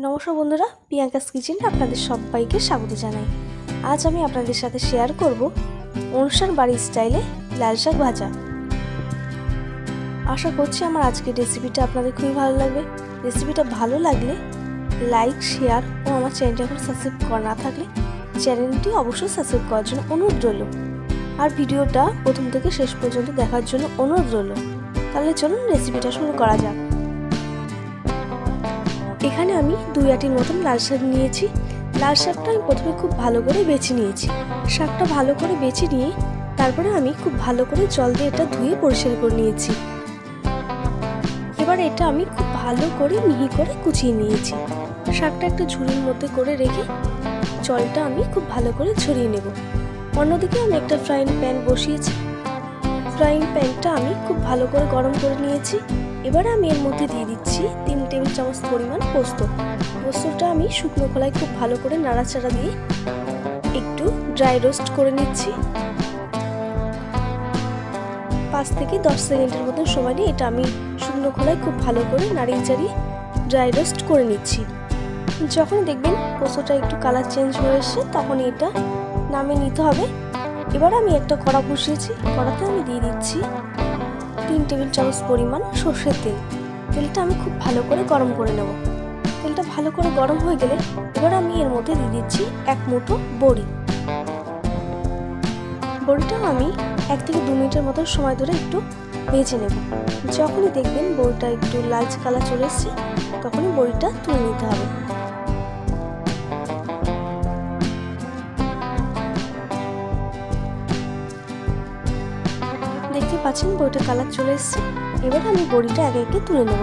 নমস্কার বন্ধুরা, প্রিয়াঙ্কাস কিচেনে আপনাদের সবাইকে স্বাগত জানাই। আজ আমি আপনাদের সাথে শেয়ার করব অনুষ্ঠান বাড়ির স্টাইলে লাল শাক ভাজা। আশা করছি আমার আজকের রেসিপিটা আপনাদের খুবই ভালো লাগবে। রেসিপিটা ভালো লাগলে লাইক, শেয়ার ও আমার চ্যানেলটি এখন সাবস্ক্রাইব করা না থাকলে চ্যানেলটি অবশ্যই সাবস্ক্রাইব করার জন্য অনুরোধ রইল, আর ভিডিওটা প্রথম থেকে শেষ পর্যন্ত দেখার জন্য অনুরোধ রইল। তাহলে চলুন রেসিপিটা শুরু করা যাক। এখানে আমি 2 আটির মতন লাল শাক নিয়েছি। লাল শাকটা আমি প্রথমে খুব ভালো করে বেছে নিয়েছি। শাকটা ভালো করে বেছে নিয়ে তারপরে আমি খুব ভালো করে জল দিয়ে এটা ধুয়ে পরিষ্কার করে নিয়েছি। এবার এটা আমি খুব ভালো করে মিহি করে কুচিয়ে নিয়েছি। শাকটা একটা ঝুড়ির মধ্যে করে রেখে জলটা আমি খুব ভালো করে ঝরিয়ে নেব। অন্যদিকে আমি একটা ফ্রাইং প্যান বসিয়েছি। ফ্রাইং প্যানটা আমি খুব ভালো করে গরম করে নিয়েছি। এবার আমি এর মধ্যে দিয়ে দিচ্ছি 3 টেবিল চামচ পরিমাণ পোস্ত। পোস্তটা আমি শুকনো খোলায় খুব ভালো করে নাড়াচাড়া দিয়ে একটু ড্রাই রোস্ট করে নিচ্ছি। 5 থেকে 10 সেকেন্ডের মতো সময় নিয়ে এটা আমি শুকনো খোলায় খুব ভালো করে নাড়িয়ে চাড়িয়ে ড্রাই রোস্ট করে নিচ্ছি। যখন দেখবেন পোস্তটা একটু কালার চেঞ্জ হয়ে এসছে তখন এটা নামিয়ে নিতে হবে। এবার আমি একটা কড়া বসিয়েছি। কড়াতে আমি দিয়ে দিচ্ছি 3 টেবিল চামচ পরিমাণ সরষের তেল। তেলটা আমি খুব ভালো করে গরম করে নেব। তেলটা ভালো করে গরম হয়ে গেলে এবার আমি এর মধ্যে দিয়ে দিচ্ছি 1 মুঠো বড়ি। বড়িটা আমি 1 থেকে 2 মিনিটের মতো সময় ধরে একটু ভেজে নেব। যখনই দেখবেন বড়িটা একটু লালচে কালার চলে এসছে তখনই বড়িটা তুলে নিতে হবে। দেখতে পাচ্ছেন বড়িটা কালার চলে এসছে। এবার আমি বড়িটা একে একে তুলে নেব।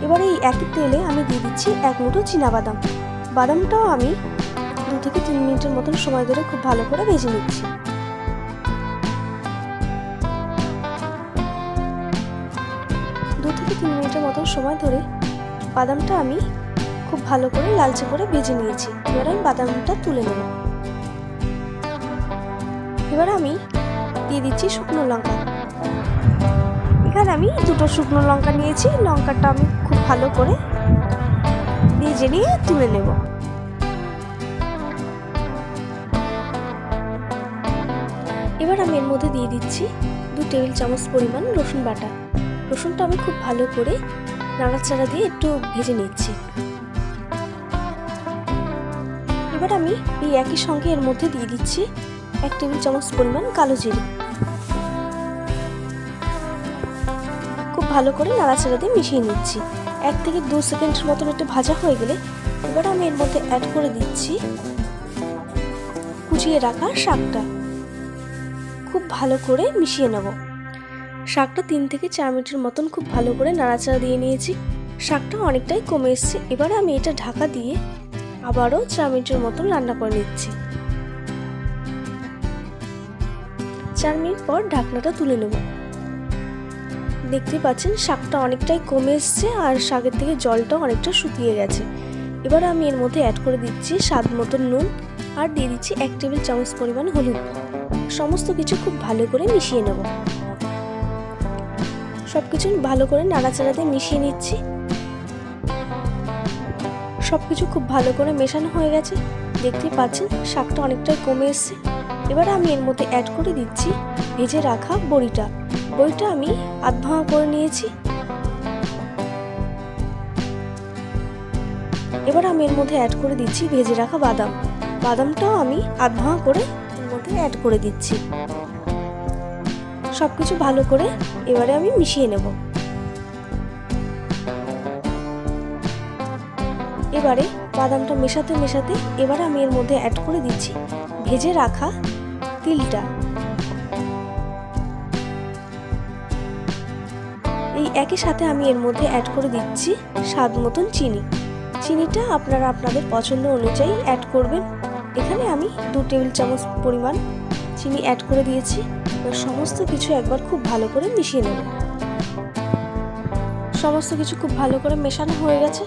এবার এই একই তেলে আমি দিয়ে দিচ্ছি 1 মুঠো চীনাবাদাম। বাদামটাও আমি 2 থেকে 3 মিনিটের মতন সময় ধরে খুব ভালো করে ভেজে নিচ্ছি। দু থেকে 3 মিনিটের মতন সময় ধরে বাদামটা আমি খুব ভালো করে লালচে করে ভেজে নিয়েছি। এবার আমি বাদামটা তুলে নেব। এবার আমি দিয়ে দিচ্ছি শুকনো লঙ্কা। এখানে আমি 2টো শুকনো লঙ্কা নিয়েছি। লঙ্কাটা আমি খুব ভালো করে ভেজে নিয়ে তুলে নেব। এবার আমি এর মধ্যে দিয়ে দিচ্ছি 2 টেবিল চামচ পরিমাণ রসুন বাটা। রসুনটা আমি খুব ভালো করে নাড়াচাড়া দিয়ে একটু ভেজে নিচ্ছি। এবার আমি এই একই সঙ্গে এর মধ্যে দিয়ে দিচ্ছি 1 টেবিল চামচ পরিমাণ কালো জিরে। খুব ভালো করে নাড়াচাড়া দিয়ে মিশিয়ে নিচ্ছি। 1 থেকে 2 সেকেন্ডের মতন একটু ভাজা হয়ে গেলে এবার আমি এর মধ্যে অ্যাড করে দিচ্ছি কুচিয়ে রাখা শাকটা। খুব ভালো করে মিশিয়ে নেব। শাকটা 3 থেকে 4 মিনিটের মতন খুব ভালো করে নাড়াচাড়া দিয়ে নিয়েছি। শাকটা অনেকটাই কমে এসছে। এবার আমি এটা ঢাকা দিয়ে আবারও 4 মিনিটের মতন রান্না করে নিচ্ছি। 4 মিনিট পর ঢাকনাটা তুলে নেব। দেখতে পাচ্ছেন শাকটা অনেকটাই কমে এসছে আর শাকের থেকে জলটাও অনেকটা শুকিয়ে গেছে। এবার আমি এর মধ্যে অ্যাড করে দিচ্ছি স্বাদ মতন নুন আর দিয়ে দিচ্ছি 1 টেবিল চামচ পরিমাণ হলুদ। সমস্ত কিছু খুব ভালো করে মিশিয়ে নেব। সবকিছু ভালো করে নাড়াচাড়া দিয়ে মিশিয়ে নিচ্ছি। সবকিছু খুব ভালো করে মেশানো হয়ে গেছে। দেখতে পাচ্ছেন শাকটা অনেকটাই কমে এসছে। এবার আমি এর মধ্যে অ্যাড করে দিচ্ছি ভেজে রাখা বড়িটা। বড়িটা আমি আধ ভাঙা করে নিয়েছি। এবার আমি এর মধ্যে অ্যাড করে দিচ্ছি ভেজে রাখা বাদাম। বাদামটাও আমি আধ ভাঙা করে এর মধ্যে অ্যাড করে দিচ্ছি। সবকিছু ভালো করে এবারে আমি মিশিয়ে নেব। এবারে বাদামটা মেশাতে মেশাতে এবারে আমি এর মধ্যে অ্যাড করে দিচ্ছি ভেজে রাখা তিলটা। এই একই সাথে আমি এর মধ্যে অ্যাড করে দিচ্ছি স্বাদ মতন চিনি। চিনিটা আপনারা আপনাদের পছন্দ অনুযায়ী অ্যাড করবেন। এখানে আমি 2 টেবিল চামচ পরিমাণ চিনি অ্যাড করে দিয়েছি। এবার সমস্ত কিছু একবার খুব ভালো করে মিশিয়ে নেব। সমস্ত কিছু খুব ভালো করে মেশানো হয়ে গেছে।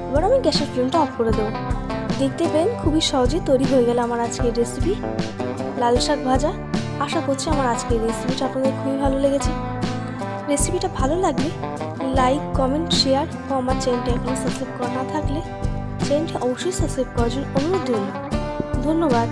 এবার আমি গ্যাসের ফ্লেমটা অফ করে দেবো। দেখতে পেন খুবই সহজেই তৈরি হয়ে গেল আমার আজকের রেসিপি লাল শাক ভাজা। আশা করছি আমার আজকের রেসিপিটা আপনাদের খুবই ভালো লেগেছে। রেসিপিটা ভালো লাগলে লাইক, কমেন্ট, শেয়ার ও আমার চ্যানেলটা এখনো সাবস্ক্রাইব করা না থাকলে চ্যানেলটি অবশ্যই সাবস্ক্রাইব করার জন্য অনুরোধ রইল। ধন্যবাদ।